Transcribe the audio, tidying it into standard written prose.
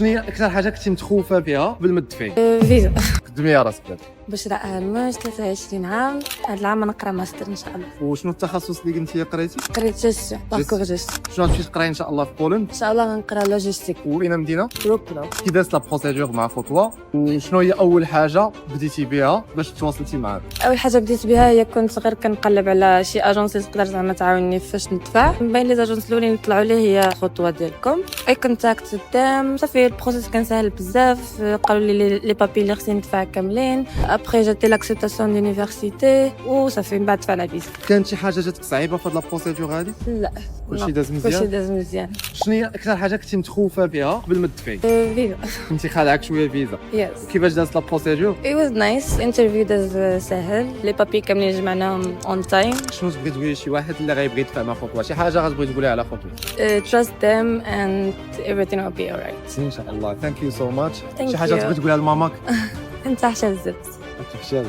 شنو هي اكثر حاجه كنتي متخوفه بها قبل ما تدفعي؟ فيزا. قدمي يا راسك دابا. بشرى أهمش 23 عام، هاد العام نقرا ماستر إن شاء الله. وشنو التخصص اللي كنتي قريتي؟ قريت جيستيون، باركور جيستيون. شنو غتمشي تقراي ان شاء الله في بولند؟ إن شاء الله غنقرا لوجيستيك. وين مدينه؟ روكلو. كي دازت لا بروسيدور مع خطوه، وشنو هي اول حاجه بديتي بها باش تواصلتي معاه؟ أول حاجة بديت بها هي كنت غير كنقلب على شي أجونس اللي تقدر زعما تعاوني فاش ندفع. من بين لي زاجونس الأولين اللي طلعوا لي هي خطوة ديالكم. أي كونتاكت قدام صافي البروسيس كان سهل بزاف، قالوا لي لي بابي اللي خصني ندفع كاملين. ابخي جاتي لاكسبتاسيون دونيفرسيتي وصافي من بعد دفع لا فيزا. كانت شي حاجه جاتك صعيبه في هاد لا بروسيدور هادي؟ لا كلشي داز كلشي مزيان؟ داز مزيان. شنو هي اكثر حاجه كنتي متخوفه بها قبل ما تدفعي؟ فيزا. كنتي خالعك شويه فيزا. يس. كيفاش دازت لا بروسيدور؟ It was nice. انترفيو داز سهل، لي بابي كاملين جمعناهم اون تايم. شنو تبغي تقولي لشي واحد اللي غيبغي يدفع مع خطوه؟ شي حاجه غتبغي تقوليها على خطوه؟ Trust them and everything will be alright. ان شاء الله. ثانك يو سو ماتش. Thank شي حاجه you. تبغي تقولها لماماك؟ انت حشا بزاف. تفشل.